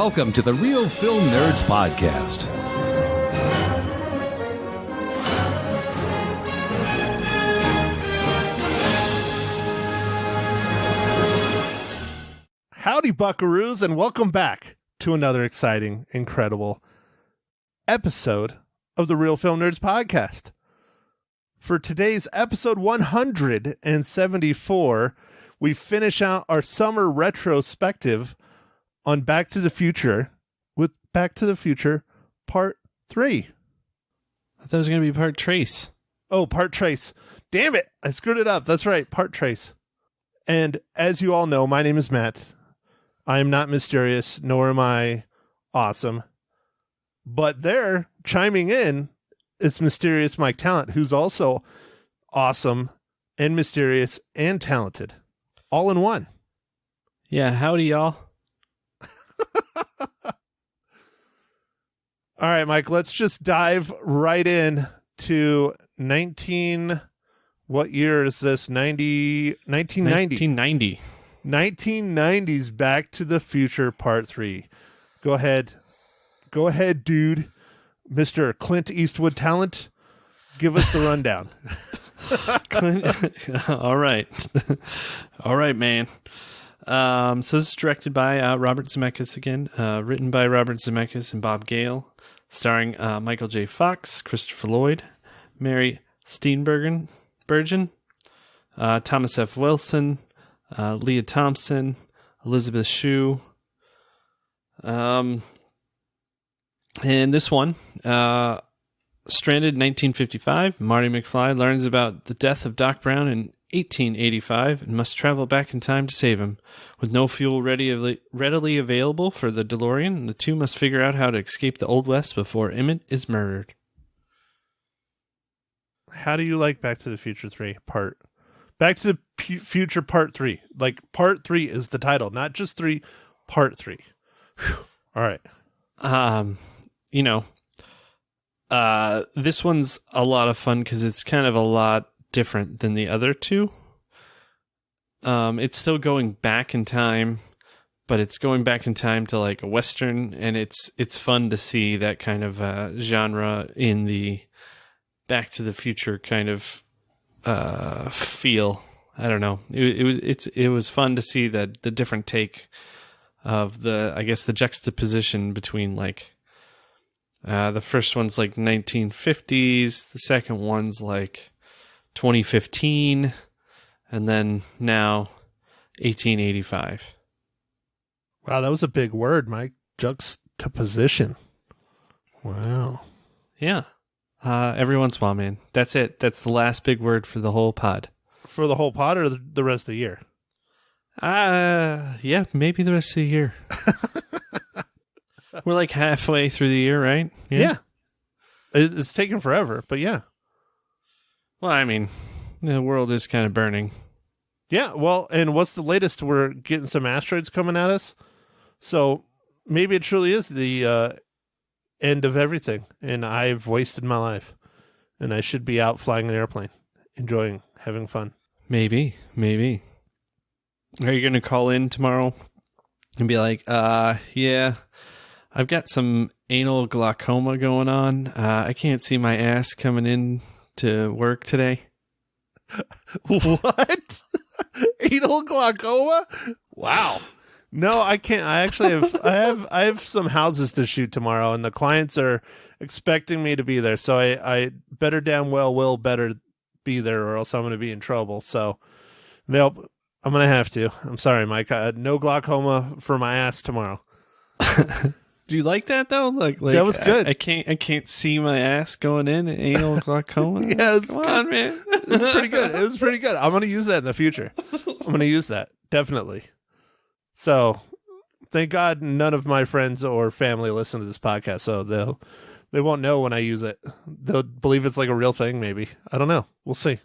Welcome to the Real Film Nerds Podcast. Howdy, buckaroos, and welcome back to another exciting, incredible episode of the Real Film Nerds Podcast. For today's episode 174, we finish out our summer retrospective on Back to the Future with Back to the Future Part 3. I thought it was going to be Part Trace. Oh, Part Trace. Damn it, I screwed it up. That's right, Part Trace. And as you all know, my name is Matt. I am not mysterious, nor am I awesome. But there, chiming in, is Mysterious Mike Talent, who's also awesome and mysterious and talented. All in one. Yeah, howdy, y'all. All right, Mike, let's just dive right in to what year is this? 1990. 1990's Back to the Future Part 3. Go ahead, dude. Mr. Clint Eastwood Talent, give us the rundown. All right. All right, man. So this is directed by Robert Zemeckis again, written by Robert Zemeckis and Bob Gale, starring Michael J. Fox, Christopher Lloyd, Mary Steenburgen, Thomas F. Wilson, Leah Thompson, Elizabeth Shue. And this one, stranded in 1955, Marty McFly learns about the death of Doc Brown in 1885 and must travel back in time to save him. With no fuel readily available for the DeLorean, the two must figure out how to escape the Old West before Emmett is murdered. How do you like Back to the Future 3 part? Back to the Future Part 3. Like, Part 3 is the title, not just 3, Part 3. Whew. All right. This one's a lot of fun because it's kind of a lot different than the other two. It's still going back in time, but it's going back in time to like a Western, and it's fun to see that kind of genre in the Back to the Future kind of feel. I don't know. It was fun to see that the different take of the juxtaposition between like the first one's like 1950s, the second one's like 2015, and then now 1885. Wow, that was a big word, Mike. Juxtaposition. Wow. Yeah. Every once in a while, man. That's it. That's the last big word for the whole pod. For the whole pod or the rest of the year? Yeah, maybe the rest of the year. We're like halfway through the year, right? Yeah. It's taken forever, but yeah. Well, I mean, the world is kind of burning. Yeah, well, and what's the latest? We're getting some asteroids coming at us. So maybe it truly is the end of everything, and I've wasted my life. And I should be out flying an airplane, enjoying, having fun. Maybe. Are you going to call in tomorrow and be like, yeah, I've got some anal glaucoma going on. I can't see my ass coming in to work today. What? Anal glaucoma? Wow. No, I can't. I actually I have some houses to shoot tomorrow, and the clients are expecting me to be there. So I better damn well will better be there, or else I'm going to be in trouble. So, nope, I'm going to have to. I'm sorry, Mike. No glaucoma for my ass tomorrow. Do you like that though? Like that was good. I can't see my ass going in. Anal glaucoma. Yeah, come on, man. It was pretty good. It was pretty good. I'm going to use that in the future. I'm going to use that definitely. So, thank God none of my friends or family listen to this podcast, so they won't know when I use it. They'll believe it's like a real thing. Maybe, I don't know. We'll see.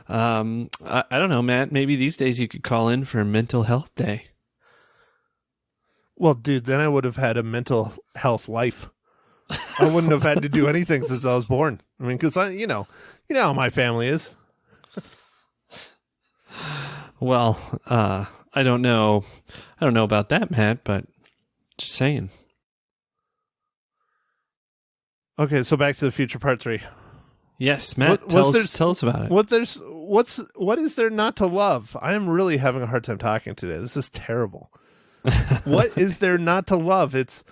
I don't know, Matt. Maybe these days you could call in for a mental health day. Well, dude, then I would have had a mental health life. I wouldn't have had to do anything since I was born. I mean, because you know how my family is. Well, I don't know about that, Matt, but just saying. Okay, so Back to the Future Part 3. Yes, Matt, tell us about it. What is there not to love? I am really having a hard time talking today. This is terrible. What is there not to love? It's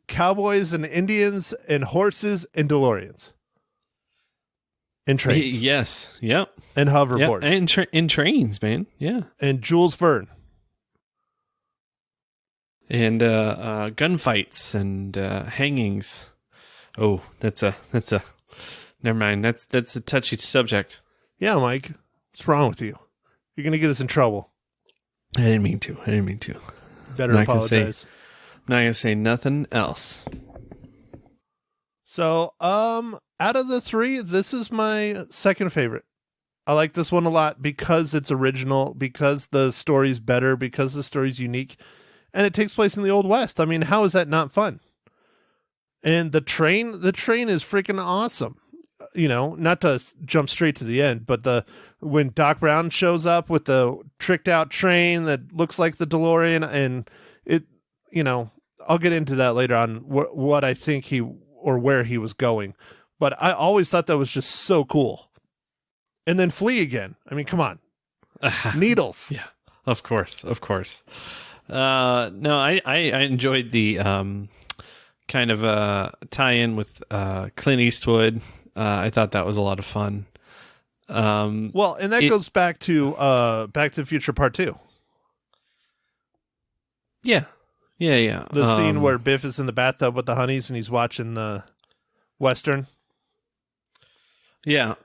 cowboys and Indians and horses and DeLoreans. And trains. Yes. Yep. And hoverboards. Yep. And trains, man. Yeah. And Jules Verne. And gunfights and hangings. Oh, that's a never mind. That's a touchy subject. Yeah, Mike. What's wrong with you? You're gonna get us in trouble. I didn't mean to. Better apologize. I'm not gonna say nothing else. So, out of the three, this is my second favorite. I like this one a lot because it's original, because the story's better, because the story's unique, and it takes place in the Old West. I mean, how is that not fun? And the train is freaking awesome. You know, not to jump straight to the end, but when Doc Brown shows up with the tricked out train that looks like the DeLorean, and it, you know, I'll get into that later on what I think where he was going. But I always thought that was just so cool. And then Flea again. I mean, come on. Needles. Yeah, of course. No, I enjoyed the kind of tie-in with Clint Eastwood. I thought that was a lot of fun. Well, and that goes back to Back to the Future Part 2. Yeah. The scene where Biff is in the bathtub with the honeys and he's watching the Western. Yeah.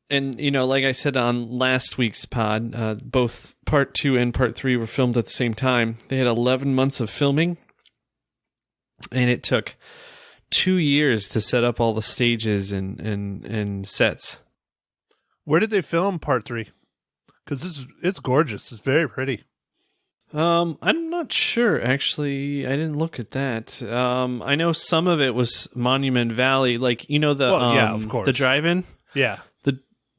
And, you know, like I said on last week's pod, both Part 2 and Part 3 were filmed at the same time. They had 11 months of filming, and it took 2 years to set up all the stages and sets. Where did they film Part 3? Because it's gorgeous. It's very pretty. I'm not sure, actually. I didn't look at that. I know some of it was Monument Valley, like, you know, yeah, of course. The drive-in? Yeah.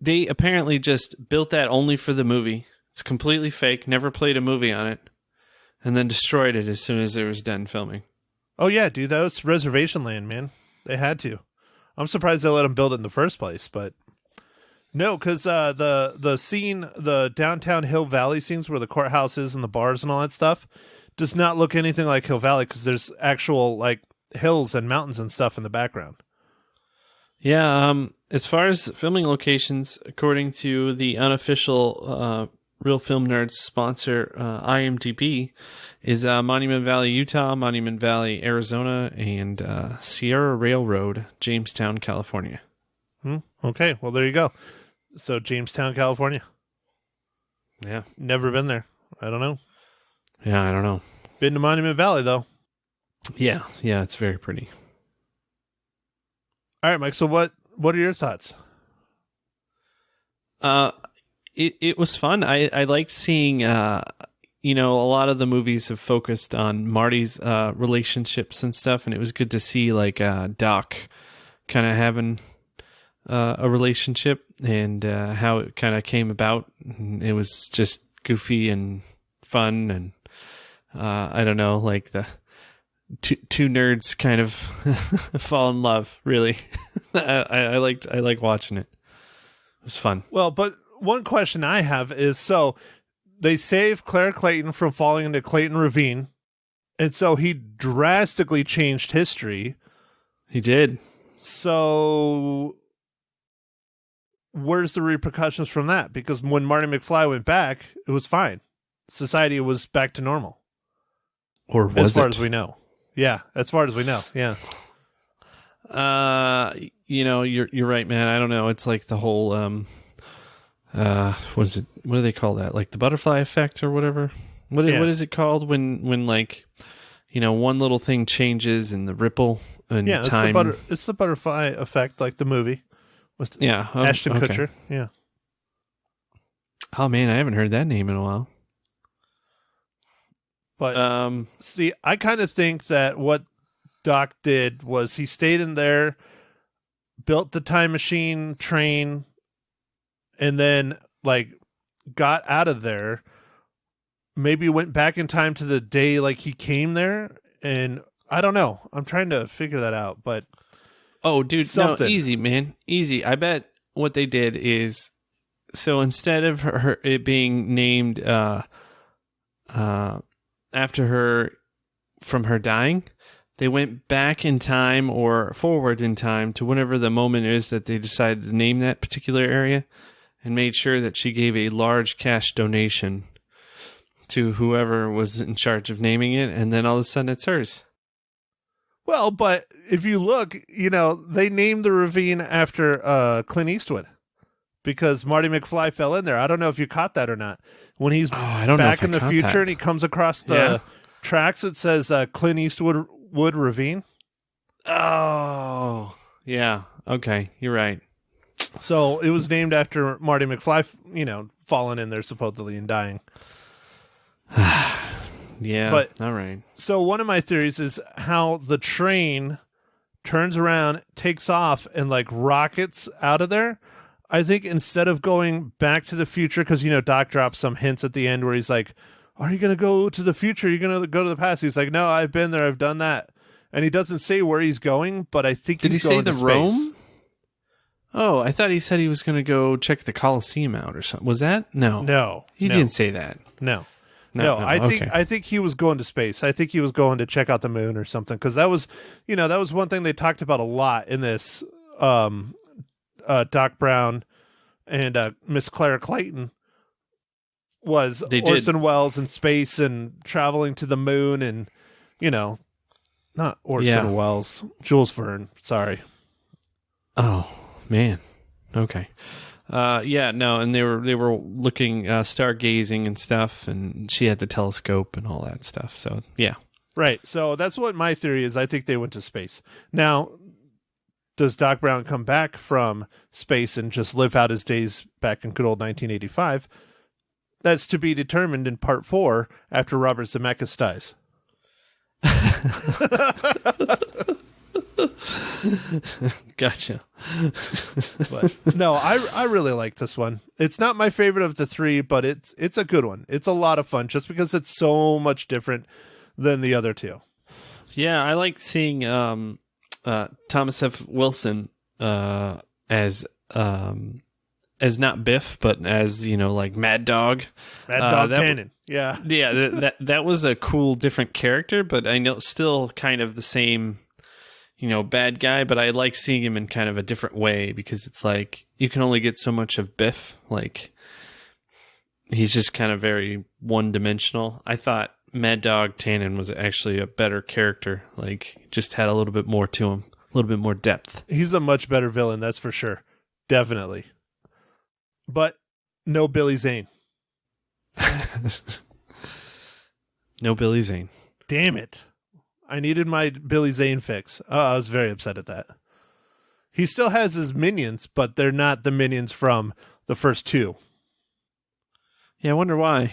They apparently just built that only for the movie. It's completely fake, never played a movie on it, and then destroyed it as soon as it was done filming. Oh, yeah, dude, that was reservation land, man. They had to. I'm surprised they let them build it in the first place, but no, because the scene, the downtown Hill Valley scenes where the courthouse is and the bars and all that stuff does not look anything like Hill Valley because there's actual, like, hills and mountains and stuff in the background. Yeah, as far as filming locations, according to the unofficial Real Film Nerds sponsor, IMDb, is Monument Valley, Utah, Monument Valley, Arizona, and Sierra Railroad, Jamestown, California. Okay, well, there you go. So, Jamestown, California. Yeah. Never been there. I don't know. Yeah, I don't know. Been to Monument Valley, though. Yeah, it's very pretty. All right, Mike, so what are your thoughts? It was fun. I liked seeing, you know, a lot of the movies have focused on Marty's relationships and stuff, and it was good to see, like, Doc kind of having a relationship and how it kind of came about. It was just goofy and fun, and I don't know, like the two nerds kind of fall in love. Really, I like watching it. It was fun. Well, but one question I have is: so they save Claire Clayton from falling into Clayton Ravine, and so he drastically changed history. He did. So where's the repercussions from that? Because when Marty McFly went back, it was fine. Society was back to normal. Or was as far as we know. Yeah, as far as we know. Yeah. You know, you're right, man. I don't know. It's like the whole what is it? What do they call that? Like the butterfly effect or whatever? What is it called when like, you know, one little thing changes and the ripple and time. It's the butterfly effect, like the movie with Ashton Kutcher. Yeah. Oh man, I haven't heard that name in a while. But see, I kind of think that what Doc did was he stayed in there, built the time machine train, and then like got out of there maybe went back in time to the day like he came there, and I don't know. I'm trying to figure that out, but Oh, dude, something. no, easy, man, easy. I bet what they did is, so instead of it being named after her from her dying, they went back in time or forward in time to whenever the moment is that they decided to name that particular area, and made sure that she gave a large cash donation to whoever was in charge of naming it, and then all of a sudden it's hers. Well, but if you look, they named the ravine after Clint Eastwood because Marty McFly fell in there. I don't know if you caught that or not. When he's I don't know back if I in the caught future that. and he comes across the tracks, it says Clint Eastwood Ravine. Oh, yeah. Okay, you're right. So it was named after Marty McFly, falling in there supposedly and dying. Yeah, But- all right. So one of my theories is how the train turns around, takes off, and like rockets out of there. I think instead of going back to the future, because Doc drops some hints at the end where he's like, "Are you going to go to the future? Are you going to go to the past?" He's like, "No, I've been there. I've done that." And he doesn't say where he's going, but I think Did he he's say going the to space. Rome? Oh, I thought he said he was going to go check the Colosseum out or something. Was that? No. No, He no, didn't say that. No. No, I think he was going to space. I think he was going to check out the moon or something, because that was one thing they talked about a lot in this. Doc Brown and Miss Clara Clayton was Orson Welles in space and traveling to the moon, and not Orson Welles, Jules Verne. Sorry. Oh man. Okay. And they were looking stargazing and stuff, and she had the telescope and all that stuff. So yeah. Right. So that's what my theory is. I think they went to space. Now, does Doc Brown come back from space and just live out his days back in good old 1985? That's to be determined in part 4 after Robert Zemeckis dies. Gotcha. But no, I really like this one. It's not my favorite of the 3, but it's a good one. It's a lot of fun just because it's so much different than the other 2. Yeah, I like seeing Thomas F. Wilson as not Biff, but as like Mad Dog. Mad Dog Tannen. Yeah. Yeah, that was a cool different character, but I know still kind of the same bad guy, but I like seeing him in kind of a different way, because it's like you can only get so much of Biff. Like, he's just kind of very one-dimensional. I thought Mad Dog Tannen was actually a better character, like just had a little bit more to him, a little bit more depth. He's a much better villain, that's for sure. Definitely. But no Billy Zane. No Billy Zane. Damn it. I needed my Billy Zane fix. I was very upset at that. He still has his minions, but they're not the minions from the first 2. Yeah, I wonder why.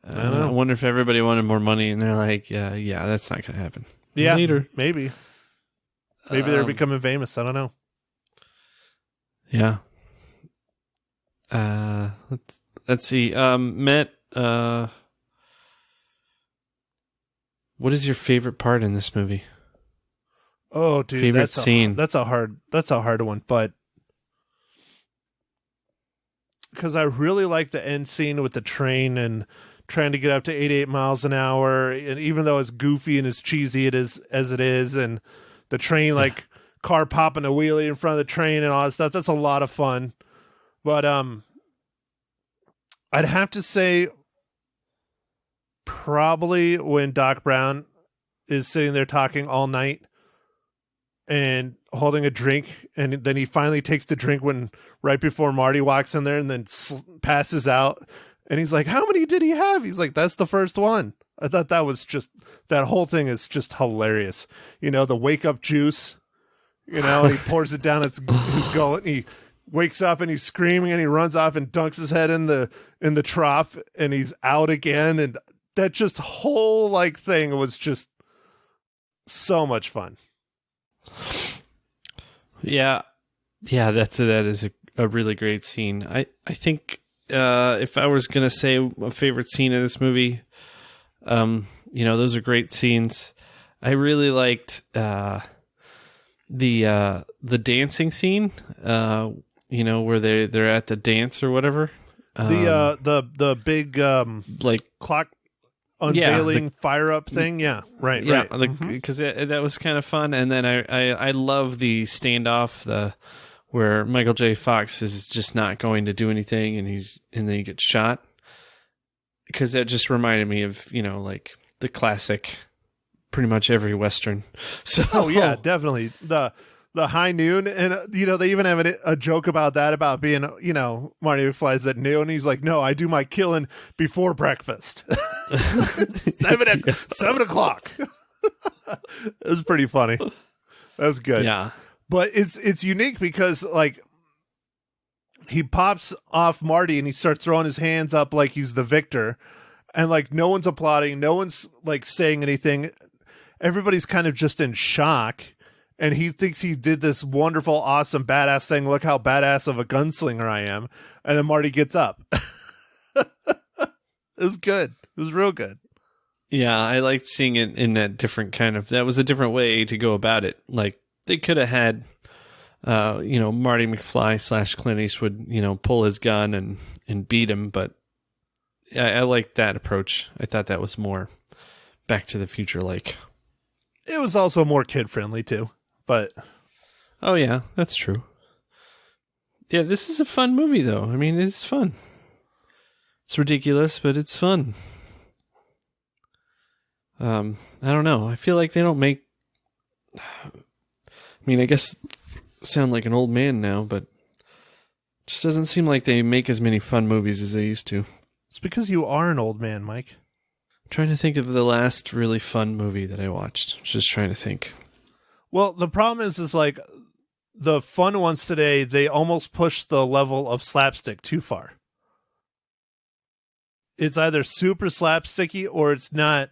I don't know. I wonder if everybody wanted more money, and they're like, yeah, that's not going to happen. Yeah, Later. maybe. Maybe they're becoming famous. I don't know. Yeah. Let's see. Matt, what is your favorite part in this movie? Oh, dude, Favorite scene? That's a hard one, but because I really like the end scene with the train and trying to get up to 88 miles an hour, and even though as goofy and as cheesy as it is, and the train car popping a wheelie in front of the train and all that stuff, that's a lot of fun. But I'd have to say probably when Doc Brown is sitting there talking all night and holding a drink, and then he finally takes the drink right before Marty walks in there and then passes out, and he's like, "How many did he have?" He's like, "That's the first one." I thought that whole thing is just hilarious. The wake up juice, and he pours it down his gullet, and he wakes up and he's screaming and he runs off and dunks his head in the trough, and he's out again, and that just whole thing was just so much fun. Yeah, that is a really great scene. I think if I was gonna say a favorite scene in this movie, those are great scenes. I really liked the dancing scene. Where they're at the dance or whatever. The big like clock unveiling fire up thing. Yeah, right. Because that was kind of fun. And then I love the standoff, where Michael J. Fox is just not going to do anything, and then he gets shot. Because that just reminded me of the classic, pretty much every Western. So oh yeah, definitely the high noon, and they even have a joke about that, about being Marty McFly's at noon. He's like, no, I do my killing before breakfast. 7 o'clock. It was pretty funny. That was good. Yeah, but it's unique because he pops off Marty and he starts throwing his hands up like he's the victor, and no one's applauding, no one's saying anything. Everybody's kind of just in shock. And he thinks he did this wonderful, awesome, badass thing. Look how badass of a gunslinger I am. And then Marty gets up. It was good. It was real good. Yeah, I liked seeing it in that different that was a different way to go about it. They could have had, Marty McFly / Clint Eastwood, pull his gun and beat him. But I liked that approach. I thought that was more Back to the Future-like. It was also more kid-friendly, too. But oh yeah, that's true. Yeah, this is a fun movie though. I mean, it's fun. It's ridiculous, but it's fun. I don't know. I feel like they don't make. I mean, I guess I sound like an old man now, but it just doesn't seem like they make as many fun movies as they used to. It's because you are an old man, Mike. I'm trying to think of the last really fun movie that I watched. Just trying to think. Well, the problem is the fun ones today, they almost push the level of slapstick too far. It's either super slapsticky or it's not,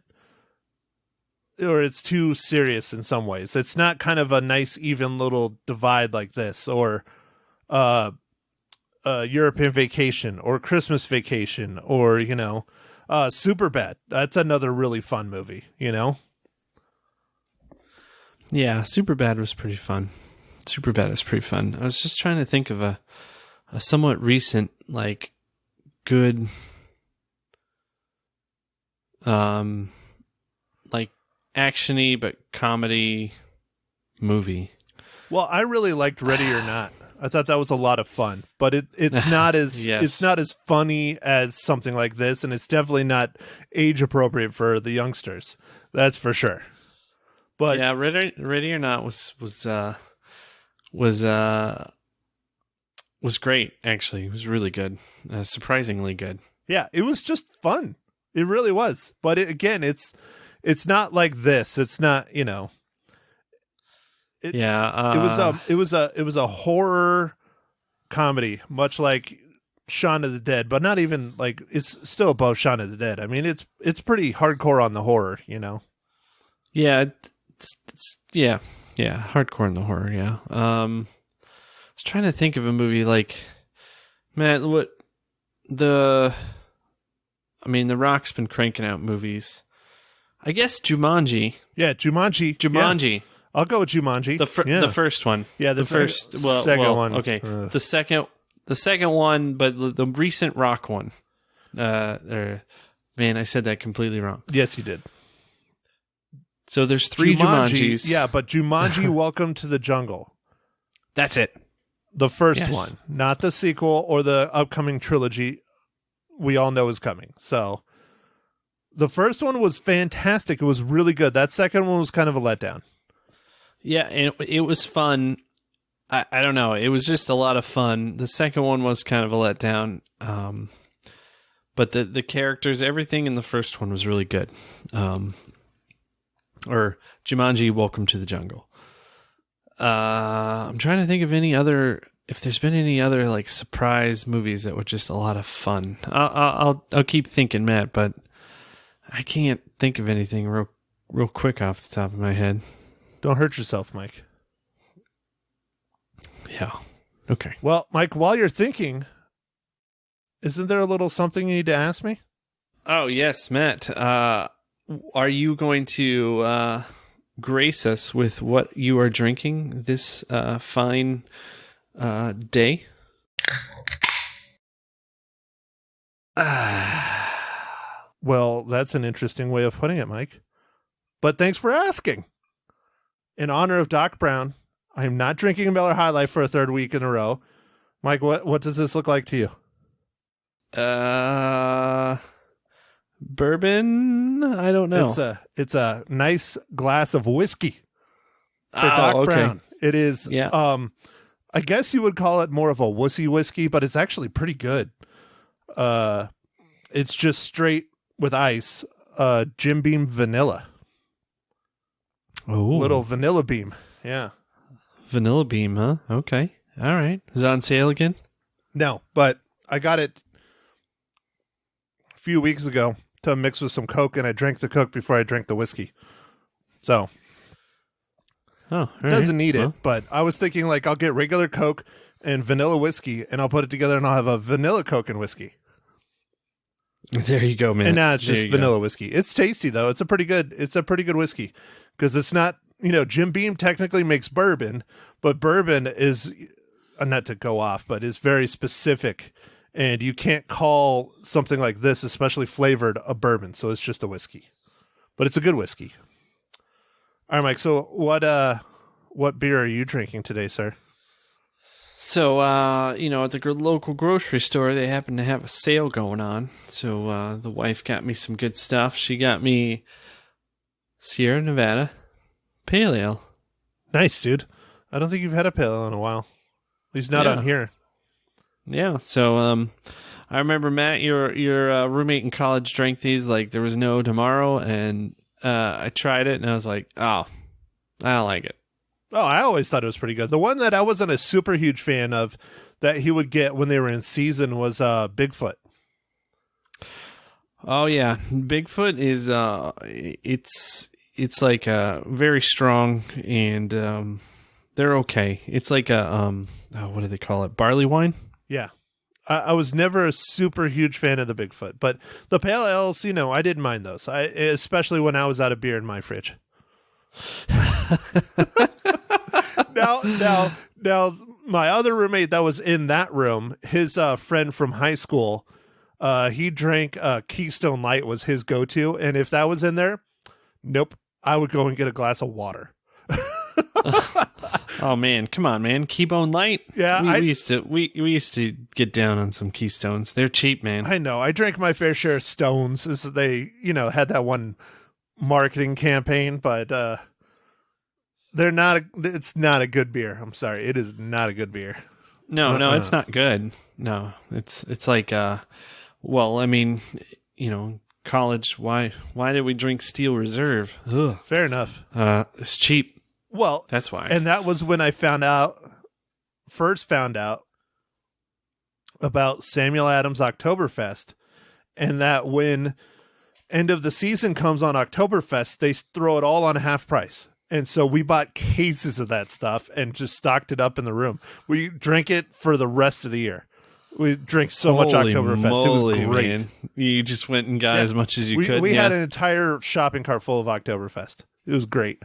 or it's too serious in some ways. It's not kind of a nice, even little divide like this, or European Vacation, or Christmas Vacation, or, Superbad. That's another really fun movie, Yeah, Superbad was pretty fun. Superbad is pretty fun. I was just trying to think of a somewhat recent, good, action-y but comedy movie. Well, I really liked Ready or Not. I thought that was a lot of fun, but it's not as yes. It's not as funny as something like this, and it's definitely not age appropriate for the youngsters. That's for sure. But yeah, Ready or Not was great. Actually, it was really good, surprisingly good. Yeah, it was just fun. It really was. But it's not like this. It's not It was a horror comedy, much like Shaun of the Dead, but not even it's still above Shaun of the Dead. I mean, it's pretty hardcore on the horror, Yeah. It's hardcore in the horror. Yeah. I was trying to think of a movie The Rock's been cranking out movies. I guess Jumanji. Yeah, Jumanji. Yeah. I'll go with Jumanji. The first one. Yeah, the first. Second one. Okay, the second one, but the recent Rock one. Man, I said that completely wrong. Yes, you did. So there's 3 Jumanjis. Yeah, but Jumanji: Welcome to the Jungle. That's it. The first one, not the sequel or the upcoming trilogy we all know is coming. So the first one was fantastic. It was really good. That second one was kind of a letdown. Yeah, and it was fun. I don't know. It was just a lot of fun. The second one was kind of a letdown. But the characters, everything in the first one was really good. Or Jumanji: Welcome to the Jungle. I'm trying to think of if there's been any other surprise movies that were just a lot of fun. I'll keep thinking, Matt, but I can't think of anything real quick off the top of my head. Don't hurt yourself, Mike. Yeah. Okay. Well, Mike, while you're thinking, Isn't there a little something you need to ask me? Oh, yes, Matt. Are you going to grace us with what you are drinking this fine day? Well, that's an interesting way of putting it, Mike. But thanks for asking. In honor of Doc Brown, I am not drinking a Miller High Life for a third week in a row. Mike, what does this look like to you? Bourbon? I don't know. It's a nice glass of whiskey for Oh, Doc okay. Brown. It is. Yeah. I guess you would call it more of a wussy whiskey, but it's actually pretty good. It's just straight with ice. Jim Beam vanilla. Oh, Little vanilla beam. Yeah. Vanilla Beam, huh? Okay. All right. Is it on sale again? No, but I got it a few weeks ago to mix with some Coke, and I drank the Coke before I drank the whiskey. So Oh, all right. doesn't need Well, it, but I was thinking like I'll get regular Coke and vanilla whiskey, and I'll put it together, and I'll have a vanilla Coke and whiskey. There you go, man. And now it's There just you go. vanilla whiskey. It's tasty though. It's a pretty good whiskey because it's not, Jim Beam technically makes bourbon, but bourbon is not to go off, but is very specific, and you can't call something like this, especially flavored, a bourbon. So it's just a whiskey, but it's a good whiskey. All right, Mike. So what beer are you drinking today, sir? So, at the local grocery store, they happen to have a sale going on. So, the wife got me some good stuff. She got me Sierra Nevada Pale Ale. Nice, dude. I don't think you've had a pale ale in a while. At least not Yeah. on here. Yeah. So, I remember, Matt, your roommate in college drank these like there was no tomorrow. And I tried it and I was like, oh, I don't like it. Oh, I always thought it was pretty good. The one that I wasn't a super huge fan of that he would get when they were in season was Bigfoot. Oh yeah, Bigfoot is it's like very strong and they're okay. It's like a what do they call it? Barley wine? Yeah. I was never a super huge fan of the Bigfoot, but the pale ales, I didn't mind those. Especially when I was out of beer in my fridge. Now, my other roommate that was in that room, his friend from high school, he drank Keystone Light was his go-to, and if that was in there, nope, I would go and get a glass of water. Oh man, come on, man! Keystone Light. Yeah, we used to get down on some Keystones. They're cheap, man. I know. I drank my fair share of Stones as they, had that one marketing campaign, but they're not. It's not a good beer. I'm sorry, it is not a good beer. No, it's not good. No, it's like well, I mean, college. Why did we drink Steel Reserve? Ugh. Fair enough. It's cheap. Well, That's why. and that was when I first found out about Samuel Adams Oktoberfest, and that when end of the season comes on Oktoberfest, they throw it all on half price. And so we bought cases of that stuff and just stocked it up in the room. We drank it for the rest of the year. We drank so much Holy Oktoberfest. It was moly, great. man. You just went and got as much as you could. We yeah. had an entire shopping cart full of Oktoberfest. It was great.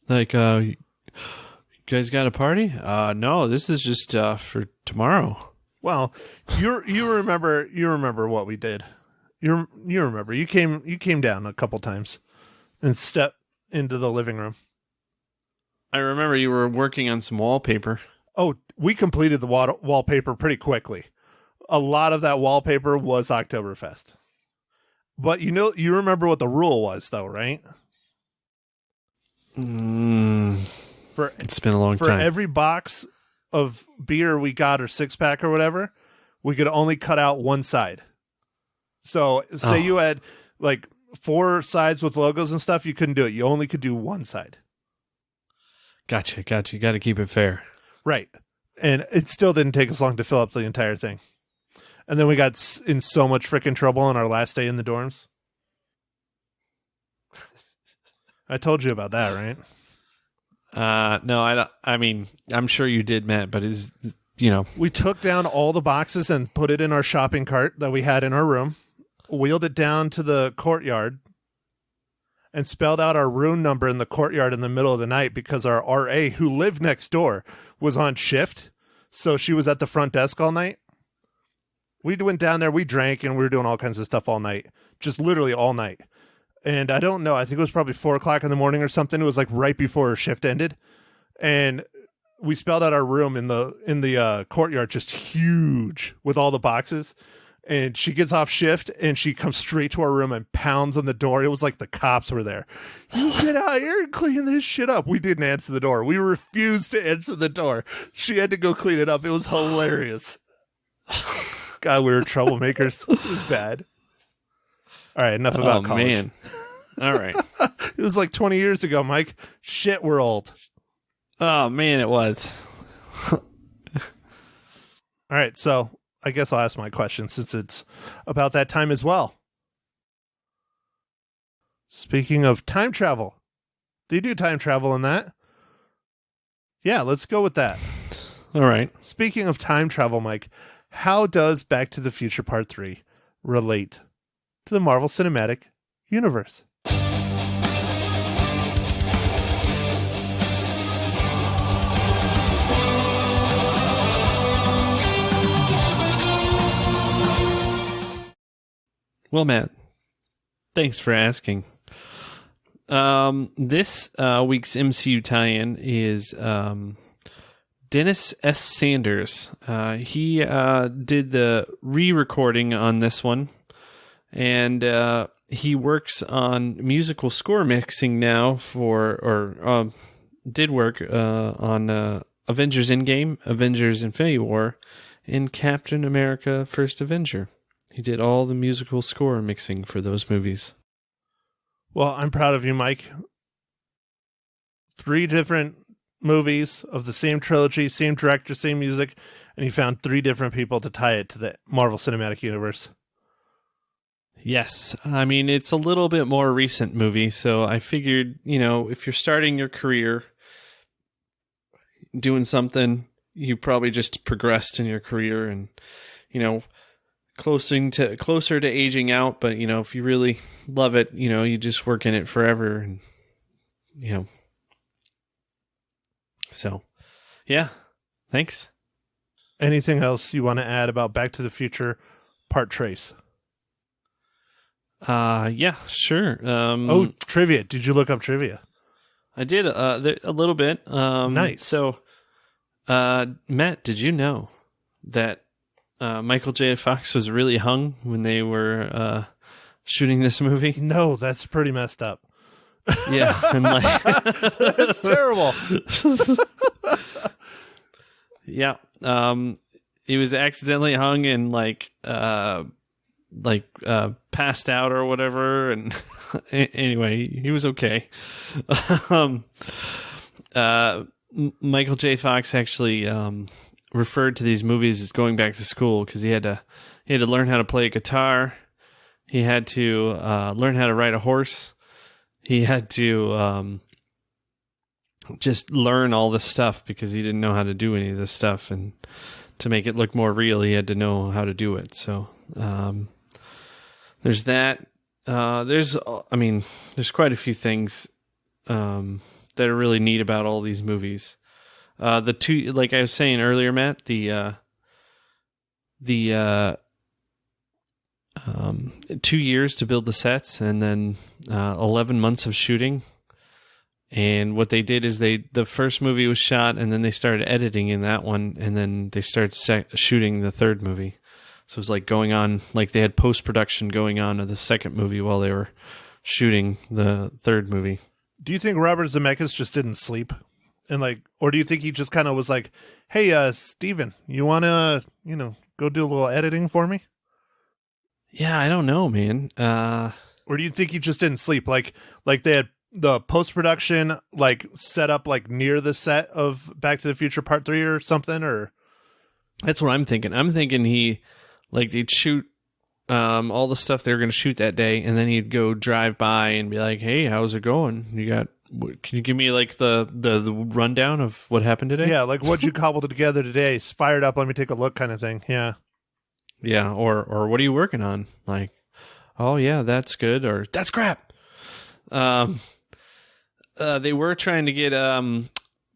Like, you guys got a party? No, this is just for tomorrow. Well, you remember what we did. You remember. You came down a couple times and stepped into the living room. I remember you were working on some wallpaper. Oh, we completed the wallpaper pretty quickly. A lot of that wallpaper was Oktoberfest. But you remember what the rule was though, right? It's been a long For time. every box of beer we got or 6-pack or whatever, we could only cut out one side. So say you had like 4 sides with logos and stuff, you couldn't do it. You only could do one side. Gotcha. You got to keep it fair. Right. And it still didn't take us long to fill up the entire thing. And then we got in so much freaking trouble on our last day in the dorms. I told you about that, right? No, I mean, I'm sure you did, Matt, but We took down all the boxes and put it in our shopping cart that we had in our room, wheeled it down to the courtyard, and spelled out our room number in the courtyard in the middle of the night because our RA, who lived next door, was on shift. So she was at the front desk all night. We went down there, we drank, and we were doing all kinds of stuff all night. Just literally all night. And I don't know, I think it was probably 4 o'clock in the morning or something. It was like right before her shift ended. And we spelled out our room in the courtyard, just huge with all the boxes. And she gets off shift and she comes straight to our room and pounds on the door. It was like the cops were there. You get out here and clean this shit up. We didn't answer the door. We refused to answer the door. She had to go clean it up. It was hilarious. God, we were troublemakers. It was bad. All right, enough about college. Man. All right. It was like 20 years ago, Mike. Shit, we're old. Oh, man, it was. All right, so I guess I'll ask my question since it's about that time as well. Speaking of time travel, do you do time travel in that? Yeah, let's go with that. All right. Speaking of time travel, Mike, how does Back to the Future Part 3 relate to the Marvel Cinematic Universe? Well, Matt, thanks for asking. This week's MCU tie-in is Dennis S. Sanders. He did the re-recording on this one, and he works on musical score mixing now did work on Avengers Endgame, Avengers Infinity War, and Captain America First Avenger. He did all the musical score mixing for those movies. Well, I'm proud of you, Mike. 3 different movies of the same trilogy, same director, same music, and you found 3 different people to tie it to the Marvel Cinematic Universe. Yes. I mean, it's a little bit more recent movie, so I figured, if you're starting your career doing something, you probably just progressed in your career and, closer to aging out, but if you really love it, you just work in it forever, and so yeah, thanks. Anything else you want to add about Back to the Future Part Trace? Yeah, sure. Trivia. Did you look up trivia? I did a little bit. Nice. So Matt, did you know that Michael J. Fox was really hung when they were shooting this movie? No, that's pretty messed up. Yeah, and that's terrible. Yeah, he was accidentally hung and passed out or whatever, and anyway, he was okay. Michael J. Fox actually referred to these movies as going back to school because he had to learn how to play a guitar, he had to learn how to ride a horse, he had to just learn all this stuff because he didn't know how to do any of this stuff, and to make it look more real, he had to know how to do it. So there's that. There's quite a few things that are really neat about all these movies. The 2, like I was saying earlier, Matt, the 2 years to build the sets and then 11 months of shooting. And what they did is the first movie was shot and then they started editing in that one, and then they started shooting the third movie. So it was like going on, like they had post-production going on of the second movie while they were shooting the third movie. Do you think Robert Zemeckis just didn't sleep? Or do you think he just kind of was like, hey, Steven, you want to, go do a little editing for me? Yeah, I don't know, man. Or do you think he just didn't sleep? Like they had the post-production, set up, near the set of Back to the Future Part 3 or something, or? That's what I'm thinking. I'm thinking they'd shoot all the stuff they were going to shoot that day, and then he'd go drive by and be like, hey, how's it going? You got Can you give me like the rundown of what happened today? Yeah, like what'd you cobble together today? Fired up, let me take a look kind of thing. Yeah. Yeah, or what are you working on? Like, oh yeah, that's good, or that's crap. They were trying to get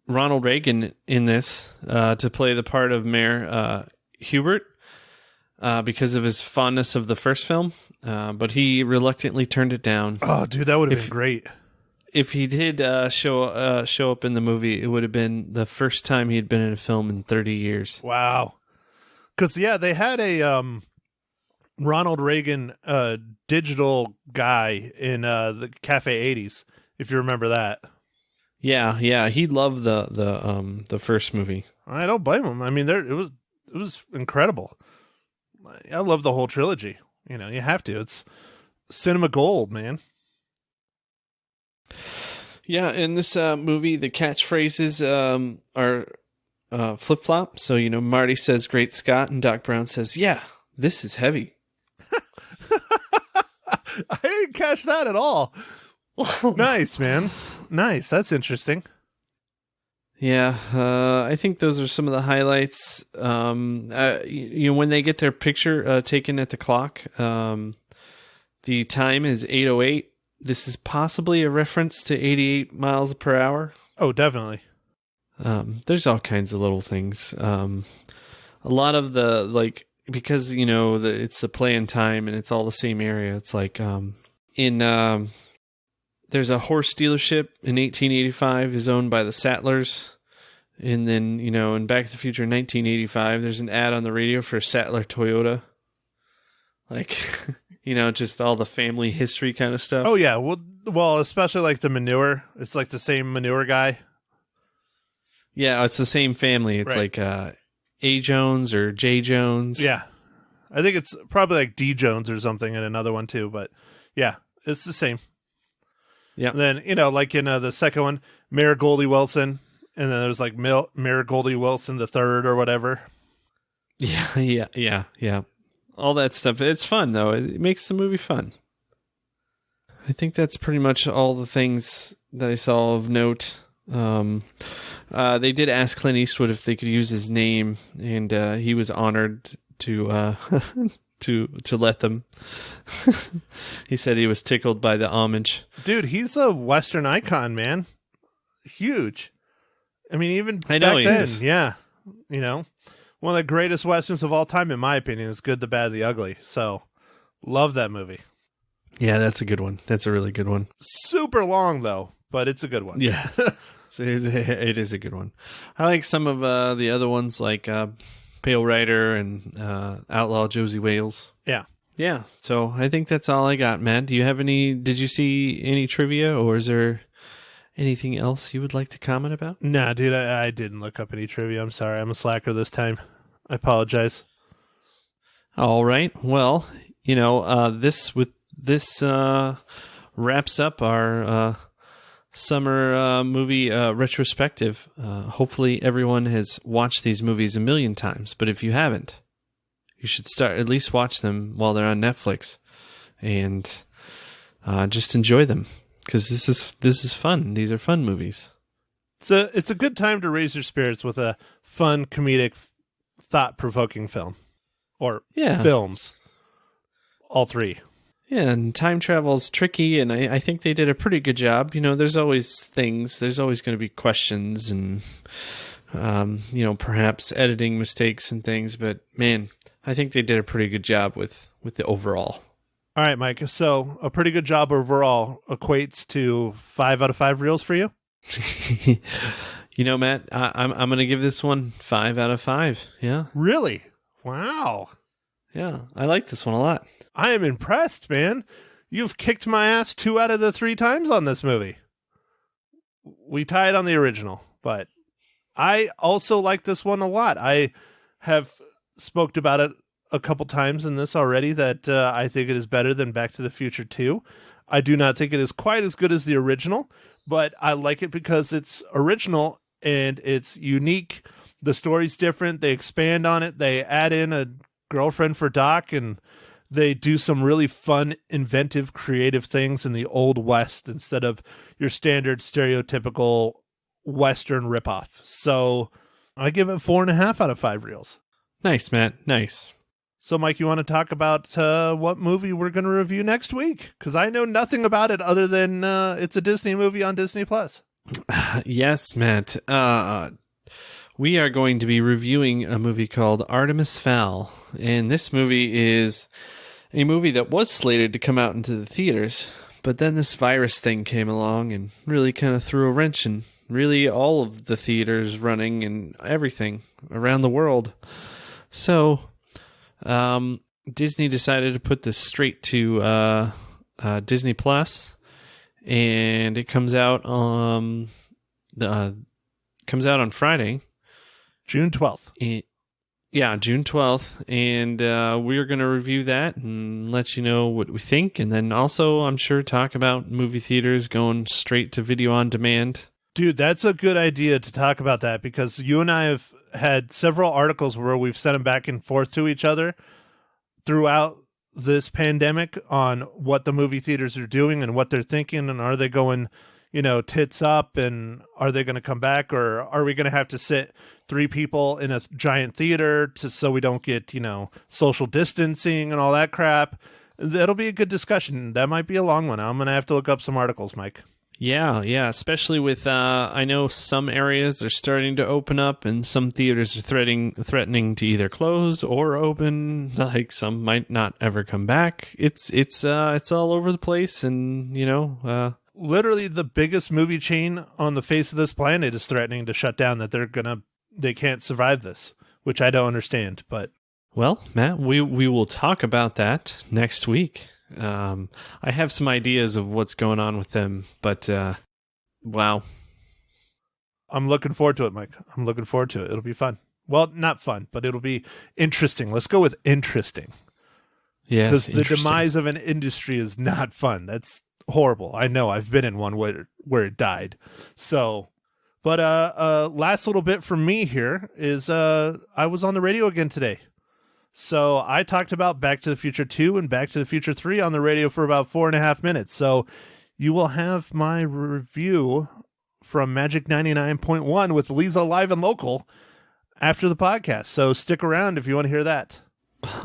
Ronald Reagan in this to play the part of Mayor Hubert because of his fondness of the first film, but he reluctantly turned it down. Oh, dude, that would have been great. If he did show up in the movie, it would have been the first time he had been in a film in 30 years. Wow. Because, yeah, they had a Ronald Reagan digital guy in the Cafe 80s, if you remember that. Yeah, he loved the first movie. I don't blame him. I mean, it was incredible. I love the whole trilogy. You know, you have to. It's cinema gold, man. Yeah, in this movie, the catchphrases are flip-flop. So, you know, Marty says, "Great Scott," and Doc Brown says, "Yeah, this is heavy." I didn't catch that at all. Nice, man. Nice. That's interesting. Yeah, I think those are some of the highlights. You know, when they get their picture taken at the clock, the time is 8:08. This is possibly a reference to 88 miles per hour. Oh, definitely. There's all kinds of little things. A lot of the, like, because, you know, it's a play in time and it's all the same area. It's like there's a horse dealership in 1885 is owned by the Sattlers. And then, you know, in Back to the Future in 1985, there's an ad on the radio for Sattler Toyota. Like, you know, just all the family history kind of stuff. Oh, yeah. Well, especially like the manure. It's like the same manure guy. Yeah, it's the same family. It's right. like A. Jones or J. Jones. Yeah. I think it's probably like D. Jones or something in another one too. But yeah, it's the same. Yeah. And then, you know, like in the second one, Mayor Goldie Wilson. And then there's like Mayor Goldie Wilson the third or whatever. Yeah. All that stuff. It's fun, though. It makes the movie fun. I think that's pretty much all the things that I saw of note. They did ask Clint Eastwood if they could use his name, and he was honored to to let them. He said he was tickled by the homage. Dude, he's a Western icon, man. Huge. I mean, even back he then, is. Yeah. You know, one of the greatest Westerns of all time, in my opinion, is Good, the Bad, the Ugly. So, love that movie. Yeah, that's a good one. That's a really good one. Super long, though, but it's a good one. Yeah. It is a good one. I like some of the other ones, like Pale Rider and Outlaw Josie Wales. Yeah. Yeah. So I think that's all I got, Matt. Do you have did you see any trivia, or is there anything else you would like to comment about? Nah, dude, I didn't look up any trivia. I'm sorry. I'm a slacker this time. I apologize. All right. Well, you know, this wraps up our summer movie retrospective. Hopefully everyone has watched these movies a million times, but if you haven't, you should at least watch them while they're on Netflix and just enjoy them, because this is fun. These are fun movies. It's a good time to raise your spirits with a fun, comedic, thought-provoking film. Or films. All three. Yeah, and time travel is tricky, and I think they did a pretty good job. You know, there's always going to be questions and, you know, perhaps editing mistakes and things, but man, I think they did a pretty good job with the overall. All right, Mike. So a pretty good job overall equates to 5 out of 5 reels for you? You know, Matt, I'm going to give this one 5 out of 5. Yeah. Really? Wow. Yeah, I like this one a lot. I am impressed, man. You've kicked my ass 2 out of the 3 times on this movie. We tied on the original, but I also like this one a lot. I have spoke about it a couple times in this already, that I think it is better than Back to the Future 2. I do not think it is quite as good as the original, but I like it because it's original and it's unique. The story's different. They expand on it. They add in a girlfriend for Doc, and they do some really fun, inventive, creative things in the Old West instead of your standard stereotypical Western ripoff. So I give it 4.5 out of 5 reels. Nice, Matt. Nice. So, Mike, you want to talk about what movie we're going to review next week? Because I know nothing about it other than it's a Disney movie on Disney+. Yes, Matt. We are going to be reviewing a movie called Artemis Fowl. And this movie is a movie that was slated to come out into the theaters, but then this virus thing came along and really kind of threw a wrench in really all of the theaters running and everything around the world. So Disney decided to put this straight to Disney Plus, and it comes out on Friday, June 12th. Yeah, June 12th, and we're going to review that and let you know what we think, and then also, I'm sure, talk about movie theaters going straight to video on demand. Dude, that's a good idea to talk about that, because you and I have had several articles where we've sent them back and forth to each other throughout this pandemic on what the movie theaters are doing and what they're thinking, and are they going, tits up, and are they going to come back, or are we going to have to sit 3 people in a giant theater so we don't get, social distancing and all that crap? That'll be a good discussion. That might be a long one. I'm going to have to look up some articles, Mike. Yeah, especially with, I know some areas are starting to open up and some theaters are threatening to either close or open, like some might not ever come back. It's all over the place, and, literally the biggest movie chain on the face of this planet is threatening to shut down, that they can't survive this, which I don't understand, but. Well, Matt, we will talk about that next week. I have some ideas of what's going on with them, but wow. I'm looking forward to it, Mike. I'm looking forward to it. It'll be fun. Well, not fun, but it'll be interesting. Let's go with interesting. Yeah, because the demise of an industry is not fun. That's horrible. I know. I've been in one where it died. So, but last little bit from me here is I was on the radio again today. So I talked about Back to the Future 2 and Back to the Future 3 on the radio for about 4.5 minutes. So you will have my review from Magic 99.1 with Lisa live and local after the podcast. So stick around if you want to hear that.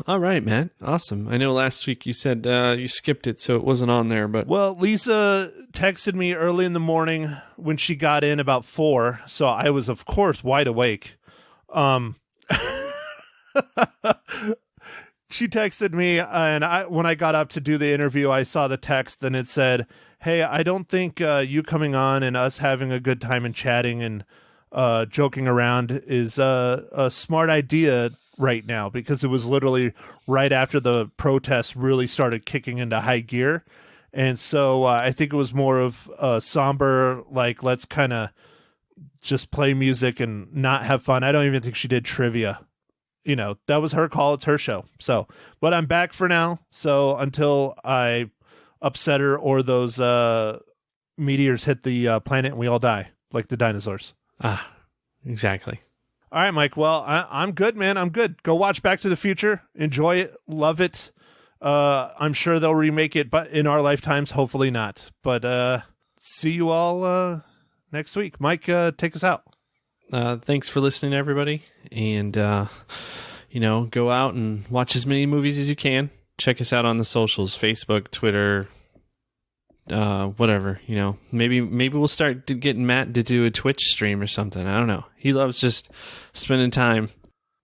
All right, man. Awesome. I know last week you said you skipped it, so it wasn't on there. But well, Lisa texted me early in the morning when she got in about 4. So I was, of course, wide awake. She texted me, and when I got up to do the interview, I saw the text, and it said, "Hey, I don't think you coming on and us having a good time and chatting and joking around is a smart idea right now," because it was literally right after the protests really started kicking into high gear. And so I think it was more of a somber, like, let's kind of just play music and not have fun. I don't even think she did trivia. That was her call. It's her show. So, but I'm back for now. So until I upset her or those meteors hit the planet and we all die like the dinosaurs. Ah, exactly. All right, Mike. Well, I'm good, man. I'm good. Go watch Back to the Future. Enjoy it. Love it. I'm sure they'll remake it, but in our lifetimes, hopefully not. But see you all next week. Mike, take us out. Thanks for listening, everybody. And, go out and watch as many movies as you can. Check us out on the socials, Facebook, Twitter, whatever, maybe we'll start getting Matt to do a Twitch stream or something. I don't know. He loves just spending time.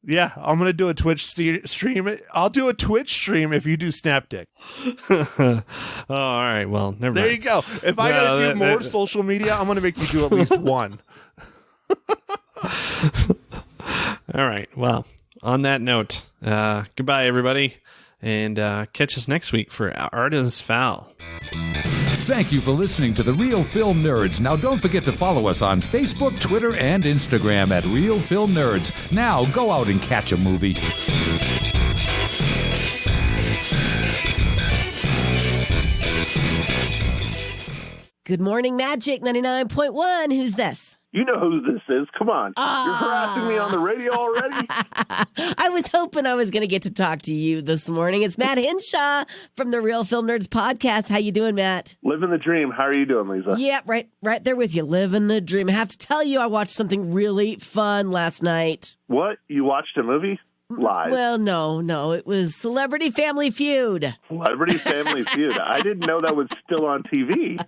Yeah, I'm going to do a Twitch stream. I'll do a Twitch stream if you do Snapdick. Oh, all right. Well, never mind. There you go. If I got to do more social media, I'm going to make you do at least one. All right. Well, on that note, goodbye, everybody, and catch us next week for Artemis Fowl. Thank you for listening to The Real Film Nerds. Now, don't forget to follow us on Facebook, Twitter, and Instagram at Real Film Nerds. Now, go out and catch a movie. Good morning, Magic 99.1. Who's this? You know who this is. Come on. You're harassing me on the radio already? I was hoping I was going to get to talk to you this morning. It's Matt Hinshaw from the Real Film Nerds podcast. How you doing, Matt? Living the dream. How are you doing, Lisa? Yeah, right there with you. Living the dream. I have to tell you, I watched something really fun last night. What? You watched a movie? Live. Well, no. It was Celebrity Family Feud. Celebrity Family Feud. I didn't know that was still on TV.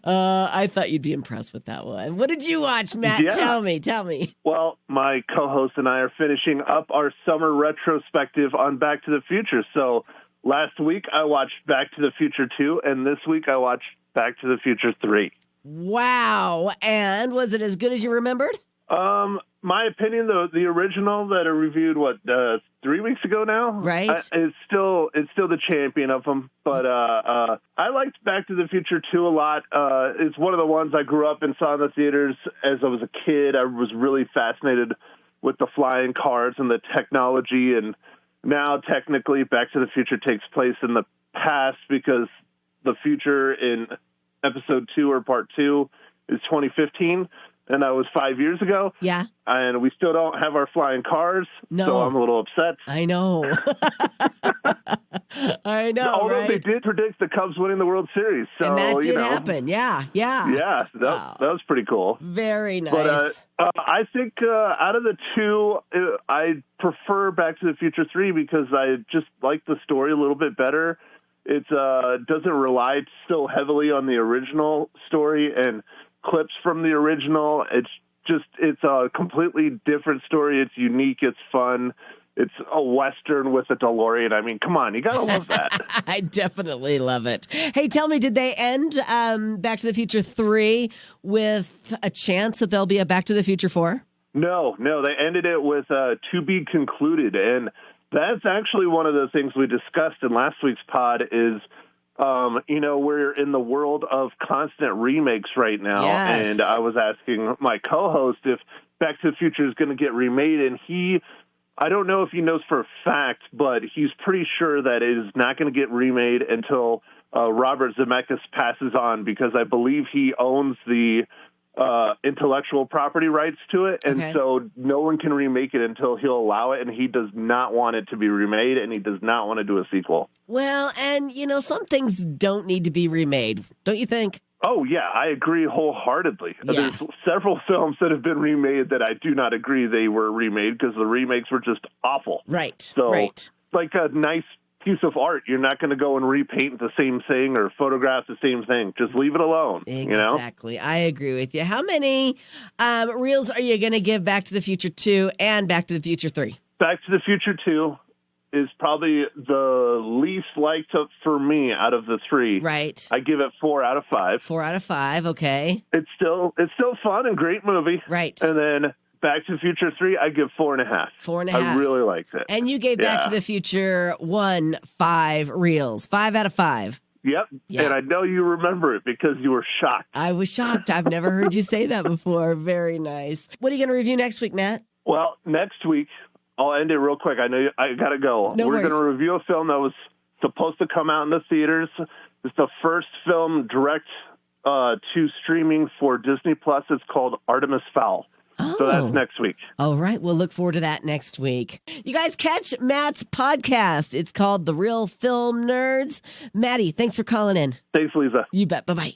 I thought you'd be impressed with that one. What did you watch, Matt? Yeah. Tell me. Well, my co-host and I are finishing up our summer retrospective on Back to the Future. So last week I watched Back to the Future 2, and this week I watched Back to the Future 3. Wow. And was it as good as you remembered? My opinion, the original that I reviewed, 3 weeks ago now? Right. It's still the champion of them. But I liked Back to the Future 2 a lot. It's one of the ones I grew up and saw in the theaters as I was a kid. I was really fascinated with the flying cars and the technology. And now, technically, Back to the Future takes place in the past because the future in Episode 2 or Part 2 is 2015. And that was 5 years ago. Yeah. And we still don't have our flying cars. No. So I'm a little upset. I know. Although they did predict the Cubs winning the World Series. So, and that did happen. Yeah. Yeah, that was pretty cool. Very nice. But I think out of the two, I prefer Back to the Future 3 because I just like the story a little bit better. It doesn't rely so heavily on the original story and clips from the original. It's a completely different story. It's unique. It's fun. It's a Western with a DeLorean. I mean, come on. You got to love that. I definitely love it. Hey, tell me, did they end Back to the Future 3 with a chance that there'll be a Back to the Future 4? No. They ended it with to be concluded. And that's actually one of the things we discussed in last week's pod is, we're in the world of constant remakes right now. Yes. And I was asking my co-host if Back to the Future is going to get remade. And I don't know if he knows for a fact, but he's pretty sure that it is not going to get remade until Robert Zemeckis passes on, because I believe he owns the intellectual property rights to it. And so no one can remake it until he'll allow it. And he does not want it to be remade, and he does not want to do a sequel. Well, and, some things don't need to be remade, don't you think? Oh, yeah, I agree wholeheartedly. Yeah. There's several films that have been remade that I do not agree they were remade because the remakes were just awful. Right. So, like a nice piece of art, you're not going to go and repaint the same thing or photograph the same thing. Just leave it alone. Exactly. I agree with you. How many reels are you going to give Back to the Future 2 and Back to the Future 3? Back to the Future 2 is probably the least liked for me out of the three. Right. I give it 4 out of 5. 4 out of 5. Okay. It's still fun and great movie. Right. And then Back to the Future 3, I give 4.5. 4.5. I really liked it. And you gave Back to the Future 1 5 reels. 5 out of 5. Yep. And I know you remember it because you were shocked. I was shocked. I've never heard you say that before. Very nice. What are you going to review next week, Matt? Well, next week, I'll end it real quick. I know I got to go. No We're worries. going to review a film that was supposed to come out in the theaters. It's the first film direct to streaming for Disney Plus. It's called Artemis Fowl. Oh. So that's next week. All right. We'll look forward to that next week. You guys catch Matt's podcast. It's called The Real Film Nerds. Maddie, thanks for calling in. Thanks, Lisa. You bet. Bye-bye.